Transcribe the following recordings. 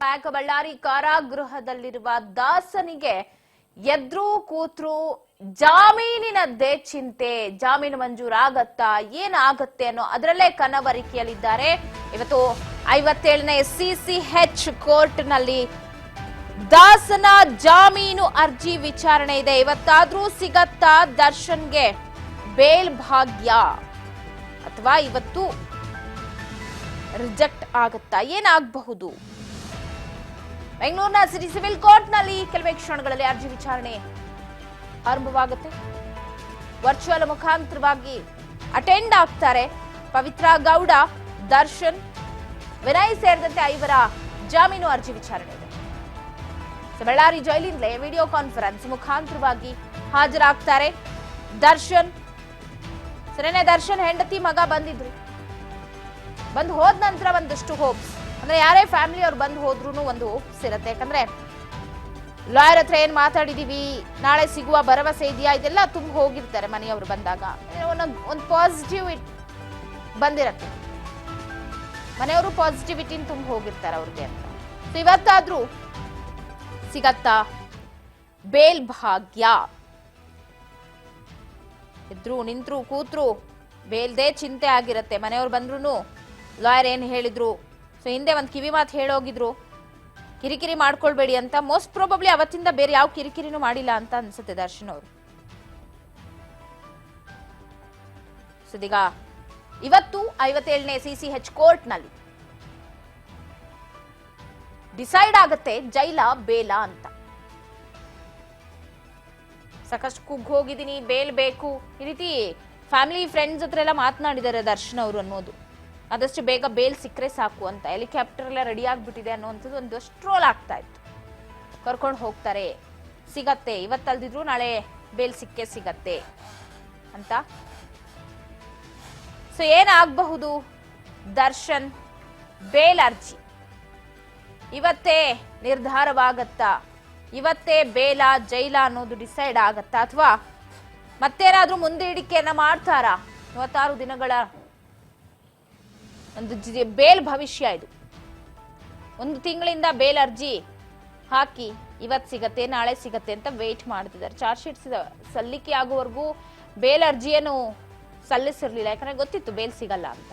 Back Ballari ಕಾರಾಗೃಹದಲ್ಲಿರುವ ದಾಸನಿಗೆ ಎದ್ರು ಕೂತ್ರು ಜಾಮೀನಿನದ್ದೇ ಚಿಂತೆ. ಜಾಮೀನು ಮಂಜೂರಾಗತ್ತಾ, ಏನಾಗತ್ತೆ ಅನ್ನೋ ಅದರಲ್ಲೇ ಕನವರಿಕೆಯಲ್ಲಿದ್ದಾರೆ. ಇವತ್ತು 57ನೇ CCH ಕೋರ್ಟ್ನಲ್ಲಿ ದಾಸನ ಜಾಮೀನು ಅರ್ಜಿ ವಿಚಾರಣೆ ಇದೆ. ಇವತ್ತಾದ್ರೂ ಸಿಗತ್ತಾ ದರ್ಶನ್ಗೆ ಬೇಲ್ ಭಾಗ್ಯ ಅಥವಾ ಇವತ್ತು ರಿಜೆಕ್ಟ್ ಆಗತ್ತಾ, ಏನಾಗಬಹುದು? ಬೆಂಗಳೂರಿನ ಸಿಟಿ ಸಿವಿಲ್ ಕೋರ್ಟ್ ನಲ್ಲಿ ಕೆಲವೇ ಕ್ಷಣಗಳಲ್ಲಿ ಅರ್ಜಿ ವಿಚಾರಣೆ ಆರಂಭವಾಗುತ್ತೆ. ವರ್ಚುವಲ್ ಮುಖಾಂತರವಾಗಿ ಅಟೆಂಡ್ ಆಗ್ತಾರೆ ಪವಿತ್ರ ಗೌಡ, ದರ್ಶನ್, ವಿನಯ್ ಸೇರಿದಂತೆ 5 ಜಾಮೀನು ಅರ್ಜಿ ವಿಚಾರಣೆ ಇದೆ. ಬಳ್ಳಾರಿ ಜೈಲಿಂದಲೇ ವಿಡಿಯೋ ಕಾನ್ಫರೆನ್ಸ್ ಮುಖಾಂತರವಾಗಿ ಹಾಜರಾಗ್ತಾರೆ ದರ್ಶನ್. ಸರಿನೇ, ದರ್ಶನ್ ಹೆಂಡತಿ ಮಗ ಬಂದಿದ್ರು. ಬಂದು ಹೋದ ನಂತರ ಒಂದಷ್ಟು ಹೋಪ್ಸ್, ಅಂದ್ರೆ ಯಾರೇ ಫ್ಯಾಮಿಲಿ ಅವ್ರು ಬಂದು ಹೋದ್ರೂ ಒಂದು ಹೋಪ್ಸ್ ಇರುತ್ತೆ. ಯಾಕಂದ್ರೆ ಲಾಯರ್ ಹತ್ರ ಏನ್ ಮಾತಾಡಿದೀವಿ, ನಾಳೆ ಸಿಗುವ ಭರವಸೆ ಇದೆಯಾ, ಇದೆಲ್ಲ ತುಂಬ ಹೋಗಿರ್ತಾರೆ ಮನೆಯವರು ಬಂದಾಗ. ಒಂದು ಪಾಸಿಟಿವ್ ಬಂದಿರತ್ತೆ, ಮನೆಯವರು ಪಾಸಿಟಿವಿಟಿನ ತುಂಬ ಹೋಗಿರ್ತಾರೆ ಅವ್ರಿಗೆ ಅಂತ. ಇವತ್ತಾದ್ರೂ ಸಿಗತ್ತಾ ಬೇಲ್ ಭಾಗ್ಯ? ಇದ್ರು ನಿಂತ್ರು ಕೂತ್ರು ಬೇಲ್ದೇ ಚಿಂತೆ ಆಗಿರತ್ತೆ. ಮನೆಯವ್ರು ಬಂದ್ರು ಲಾಯರ್ ಏನ್ ಹೇಳಿದ್ರು, ಸೊ ಹಿಂದೆ ಒಂದು ಕಿವಿ ಮಾತು ಹೇಳೋಗಿದ್ರು, ಕಿರಿಕಿರಿ ಮಾಡ್ಕೊಳ್ಬೇಡಿ ಅಂತ. ಮೋಸ್ಟ್ ಪ್ರಾಬಬ್ಲಿ ಅವತ್ತಿಂದ ಬೇರೆ ಯಾವ ಕಿರಿಕಿರಿನೂ ಮಾಡಿಲ್ಲ ಅಂತ ಅನ್ಸುತ್ತೆ ದರ್ಶನ್ ಅವರು. ಇದೀಗ ಇವತ್ತು 57ನೇ CCH ಕೋರ್ಟ್ ನಲ್ಲಿ ಡಿಸೈಡ್ ಆಗುತ್ತೆ ಜೈಲ ಬೇಲ ಅಂತ. ಸಾಕಷ್ಟು ಕುಗ್ಗ್ ಹೋಗಿದ್ದೀನಿ, ಬೇಲ್ ಬೇಕು, ಈ ರೀತಿ ಫ್ಯಾಮಿಲಿ ಫ್ರೆಂಡ್ಸ್ ಹತ್ರ ಎಲ್ಲ ಮಾತನಾಡಿದ್ದಾರೆ ದರ್ಶನ್ ಅವರು ಅನ್ನೋದು. ಆದಷ್ಟು ಬೇಗ ಬೇಲ್ ಸಿಕ್ಕರೆ ಸಾಕು ಅಂತ. ಹೆಲಿಕಾಪ್ಟರ್ ಎಲ್ಲ ರೆಡಿ ಆಗ್ಬಿಟ್ಟಿದೆ ಅನ್ನೋಂಥದ್ದು ಒಂದಷ್ಟು ಟ್ರೋಲ್ ಆಗ್ತಾ ಇತ್ತು. ಕರ್ಕೊಂಡು ಹೋಗ್ತಾರೆ, ಸಿಗತ್ತೆ, ಇವತ್ತಲ್ದಿದ್ರು ನಾಳೆ ಬೇಲ್ ಸಿಕ್ಕೇ ಸಿಗತ್ತೆ ಅಂತ. ಸೊ ಏನಾಗಬಹುದು? ದರ್ಶನ್ ಬೇಲ್ ಅರ್ಜಿ ಇವತ್ತೇ ನಿರ್ಧಾರವಾಗತ್ತಾ? ಇವತ್ತೇ ಬೇಲ ಜೈಲ ಅನ್ನೋದು ಡಿಸೈಡ್ ಆಗತ್ತಾ, ಅಥವಾ ಮತ್ತೇನಾದ್ರೂ ಮುಂದೂಡಿಕೆಯನ್ನ ಮಾಡ್ತಾರಾ? 36 ದಿನಗಳ ಒಂದು ಬೇಲ್ ಭವಿಷ್ಯ ಇದು. 1 ತಿಂಗಳಿಂದ ಬೇಲ್ ಅರ್ಜಿ ಹಾಕಿ ಇವತ್ತು ಸಿಗತ್ತೆ ನಾಳೆ ಸಿಗತ್ತೆ ಅಂತ ವೇಟ್ ಮಾಡ್ತಿದ್ದಾರೆ. ಚಾರ್ಜ್ ಶೀಟ್ ಸಲ್ಲಿಕೆ ಆಗುವವರೆಗೂ ಬೇಲ್ ಅರ್ಜಿಯನ್ನು ಸಲ್ಲಿಸಿರ್ಲಿಲ್ಲ, ಯಾಕಂದ್ರೆ ಗೊತ್ತಿತ್ತು ಬೇಲ್ ಸಿಗಲ್ಲ ಅಂತ.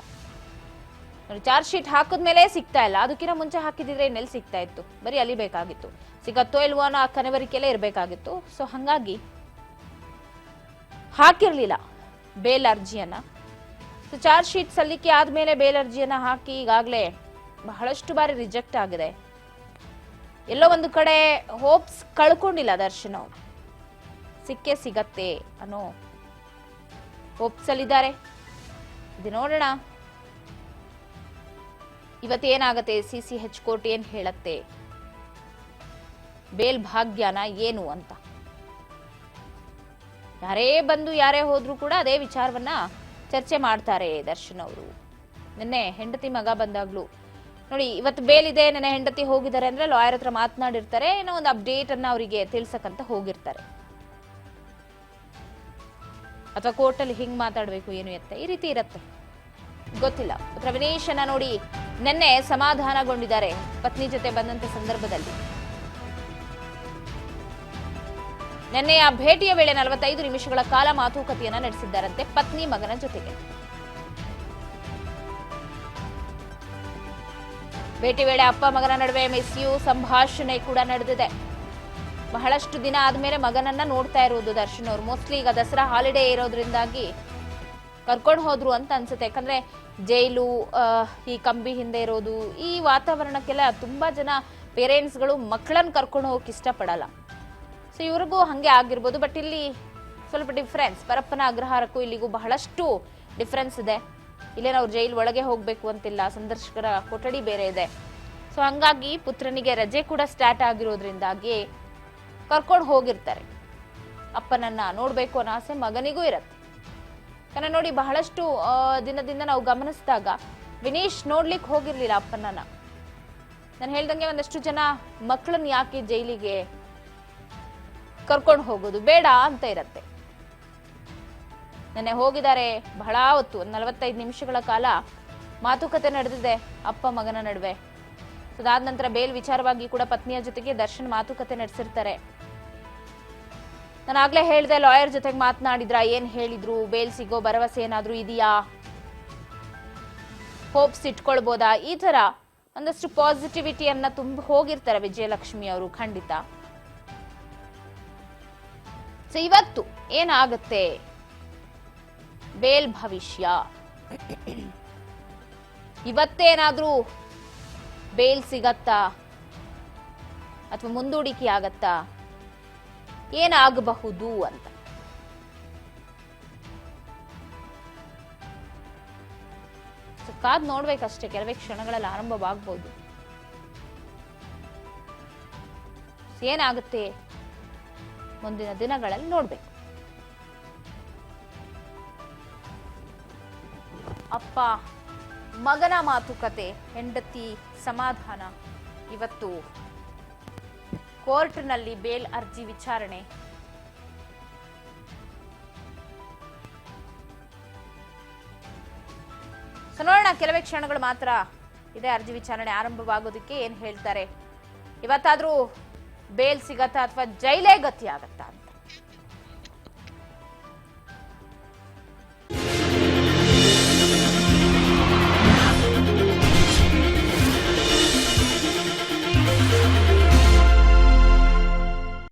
ಚಾರ್ಜ್ ಶೀಟ್ ಹಾಕಿದ್ಮೇಲೆ ಸಿಗ್ತಾ ಇಲ್ಲ, ಅದಕ್ಕಿಂತ ಮುಂಚೆ ಹಾಕಿದಿದ್ರೆ ಇನ್ನೆಲ್ಲಿ ಸಿಗ್ತಾ ಇತ್ತು, ಬರೀ ಅಲ್ಲಿ ಬೇಕಾಗಿತ್ತು. ಸಿಗತ್ತೋ ಇಲ್ವೋ ಅನ್ನೋ ಆ ಕನವರಿಕೆಯಲ್ಲೇ ಇರಬೇಕಾಗಿತ್ತು. ಸೊ ಹಂಗಾಗಿ ಹಾಕಿರ್ಲಿಲ್ಲ ಬೇಲ್ ಅರ್ಜಿಯನ್ನ. ಸೊ ಚಾರ್ಜ್ ಶೀಟ್ ಸಲ್ಲಿಕೆ ಆದ್ಮೇಲೆ ಬೇಲ್ ಅರ್ಜಿಯನ್ನ ಹಾಕಿ ಈಗಾಗಲೇ ಬಹಳಷ್ಟು ಬಾರಿ ರಿಜೆಕ್ಟ್ ಆಗಿದೆ. ಎಲ್ಲೋ ಒಂದು ಕಡೆ ಹೋಪ್ಸ್ ಕಳ್ಕೊಂಡಿಲ್ಲ ದರ್ಶನ್ ಅವರು, ಸಿಕ್ಕೇ ಸಿಗತ್ತೆ ಅನ್ನೋ ಹೋಪ್ಸ್ ಅಲ್ಲಿದ್ದಾರೆ. ಇದು ನೋಡೋಣ ಇವತ್ತೇನಾಗತ್ತೆ, CCH ಕೋರ್ಟ್ ಏನ್ ಹೇಳತ್ತೆ, ಬೇಲ್ ಭಾಗ್ಯನ ಏನು ಅಂತ. ಯಾರೇ ಬಂದು ಯಾರೇ ಹೋದ್ರು ಕೂಡ ಅದೇ ವಿಚಾರವನ್ನ ಚರ್ಚೆ ಮಾಡ್ತಾರೆ ದರ್ಶನ್ ಅವರು. ನಿನ್ನೆ ಹೆಂಡತಿ ಮಗ ಬಂದಾಗ್ಲು ನೋಡಿ, ಇವತ್ತು ಬೇಲ್ ಇದೆ, ನೆನ್ನೆ ಹೆಂಡತಿ ಹೋಗಿದ್ದಾರೆ ಅಂದ್ರೆ ಲಾಯರ್ ಹತ್ರ ಮಾತನಾಡಿರ್ತಾರೆ, ಏನೋ ಒಂದು ಅಪ್ಡೇಟ್ ಅನ್ನ ಅವರಿಗೆ ತಿಳ್ಸಕ್ಕಂತ ಹೋಗಿರ್ತಾರೆ. ಅಥವಾ ಕೋರ್ಟಲ್ಲಿ ಹಿಂಗ್ ಮಾತಾಡ್ಬೇಕು ಏನು ಎತ್ತೆ, ಈ ರೀತಿ ಇರತ್ತೆ, ಗೊತ್ತಿಲ್ಲ. ವಿನೇಶ್ ನೋಡಿ ನಿನ್ನೆ ಸಮಾಧಾನಗೊಂಡಿದ್ದಾರೆ ಪತ್ನಿ ಜೊತೆ ಬಂದಂತ ಸಂದರ್ಭದಲ್ಲಿ. ನಿನ್ನೆಯ ಭೇಟಿಯ ವೇಳೆ 45 ನಿಮಿಷಗಳ ಕಾಲ ಮಾತುಕತೆಯನ್ನ ನಡೆಸಿದ್ದಾರಂತೆ ಪತ್ನಿ ಮಗನ ಜೊತೆಗೆ. ಭೇಟಿ ವೇಳೆ ಅಪ್ಪ ಮಗನ ನಡುವೆ ಮಿಸ್ ಯು ಸಂಭಾಷಣೆ ಕೂಡ ನಡೆದಿದೆ. ಬಹಳಷ್ಟು ದಿನ ಆದ್ಮೇಲೆ ಮಗನನ್ನ ನೋಡ್ತಾ ಇರೋದು ದರ್ಶನ್ ಅವರು. ಮೋಸ್ಟ್ಲಿ ಈಗ ದಸರಾ ಹಾಲಿಡೇ ಇರೋದ್ರಿಂದಾಗಿ ಕರ್ಕೊಂಡು ಹೋದ್ರು ಅಂತ ಅನ್ಸುತ್ತೆ. ಯಾಕಂದ್ರೆ ಜೈಲು, ಈ ಕಂಬಿ ಹಿಂದೆ ಇರೋದು, ಈ ವಾತಾವರಣಕ್ಕೆಲ್ಲ ತುಂಬಾ ಜನ ಪೇರೆಂಟ್ಸ್ಗಳು ಮಕ್ಕಳನ್ನ ಕರ್ಕೊಂಡು ಹೋಗಕ್ಕೆ ಇಷ್ಟಪಡಲ್ಲ. ಸೊ ಇವ್ರಿಗೂ ಹಂಗೆ ಆಗಿರ್ಬೋದು. ಬಟ್ ಇಲ್ಲಿ ಸ್ವಲ್ಪ ಡಿಫ್ರೆನ್ಸ್, ಪರಪ್ಪನ ಅಗ್ರಹಾರಕ್ಕೂ ಇಲ್ಲಿಗೂ ಬಹಳಷ್ಟು ಡಿಫ್ರೆನ್ಸ್ ಇದೆ. ಇಲ್ಲೇನೋ ಅವ್ರು ಜೈಲು ಒಳಗೆ ಹೋಗ್ಬೇಕು ಅಂತಿಲ್ಲ, ಸಂದರ್ಶಕರ ಕೊಠಡಿ ಬೇರೆ ಇದೆ. ಸೊ ಹಂಗಾಗಿ ಪುತ್ರನಿಗೆ ರಜೆ ಕೂಡ ಸ್ಟಾರ್ಟ್ ಆಗಿರೋದ್ರಿಂದಾಗಿ ಕರ್ಕೊಂಡು ಹೋಗಿರ್ತಾರೆ. ಅಪ್ಪನನ್ನ ನೋಡ್ಬೇಕು ಅನ್ನೋ ಆಸೆ ಮಗನಿಗೂ ಇರತ್ತೆ. ಯಾಕಂದ್ರೆ ನೋಡಿ, ಬಹಳಷ್ಟು ದಿನದಿಂದ ನಾವು ಗಮನಿಸಿದಾಗ ವಿನೀಶ್ ನೋಡ್ಲಿಕ್ಕೆ ಹೋಗಿರ್ಲಿಲ್ಲ ಅಪ್ಪನನ್ನ. ನಾನು ಹೇಳ್ದಂಗೆ ಒಂದಷ್ಟು ಜನ ಮಕ್ಕಳನ್ನ ಯಾಕೆ ಜೈಲಿಗೆ ಕರ್ಕೊಂಡು ಹೋಗೋದು ಬೇಡ ಅಂತ ಇರತ್ತೆ. ನೆನ್ನೆ ಹೋಗಿದ್ದಾರೆ, ಬಹಳ ಹೊತ್ತು 45 ನಿಮಿಷಗಳ ಕಾಲ ಮಾತುಕತೆ ನಡೆದಿದೆ ಅಪ್ಪ ಮಗನ ನಡುವೆ. ಅದಾದ ನಂತರ ಬೇಲ್ ವಿಚಾರವಾಗಿ ಕೂಡ ಪತ್ನಿಯ ಜೊತೆಗೆ ದರ್ಶನ್ ಮಾತುಕತೆ ನಡೆಸಿರ್ತಾರೆ. ನಾನು ಆಗ್ಲೇ ಹೇಳಿದೆ, ಲಾಯರ್ ಜೊತೆಗೆ ಮಾತನಾಡಿದ್ರ, ಏನ್ ಹೇಳಿದ್ರು, ಬೇಲ್ ಸಿಗೋ ಭರವಸೆ ಏನಾದ್ರೂ ಇದೆಯಾ, ಹೋಪ್ಸ್ ಇಟ್ಕೊಳ್ಬೋದಾ, ಈ ತರ ಒಂದಷ್ಟು ಪಾಸಿಟಿವಿಟಿಯನ್ನ ತುಂಬ ಹೋಗಿರ್ತಾರೆ ವಿಜಯಲಕ್ಷ್ಮಿ ಅವರು. ಖಂಡಿತ ಇವತ್ತು ಏನಾಗುತ್ತೆ ಬೇಲ್ ಭವಿಷ್ಯ, ಇವತ್ತೇನಾದ್ರೂ ಬೇಲ್ ಸಿಗತ್ತಾ ಅಥವಾ ಮುಂದೂಡಿಕೆ ಆಗತ್ತಾ, ಏನಾಗಬಹುದು ಅಂತ ಕಾದ್ ನೋಡ್ಬೇಕಷ್ಟೇ. ಕೆಲವೇ ಕ್ಷಣಗಳಲ್ಲಿ ಆರಂಭವಾಗಬಹುದು. ಏನಾಗುತ್ತೆ ಮುಂದಿನ ದಿನಗಳಲ್ಲಿ ನೋಡ್ಬೇಕು. ಅಪ್ಪ ಮಗನ ಮಾತುಕತೆ, ಹೆಂಡತಿ ಸಮಾಧಾನ. ಇವತ್ತು ಕೋರ್ಟ್ನಲ್ಲಿ ಬೇಲ್ ಅರ್ಜಿ ವಿಚಾರಣೆ. ನೋಡೋಣ, ಕೆಲವೇ ಕ್ಷಣಗಳು ಮಾತ್ರ ಇದೆ ಅರ್ಜಿ ವಿಚಾರಣೆ ಆರಂಭವಾಗೋದಕ್ಕೆ. ಏನ್ ಹೇಳ್ತಾರೆ, ಇವತ್ತಾದ್ರೂ ಬೇಲ್ ಸಿಗತ್ತಾ ಅಥವಾ ಜೈಲೇ ಗತಿ ಆಗತ್ತಾ ಅಂತ.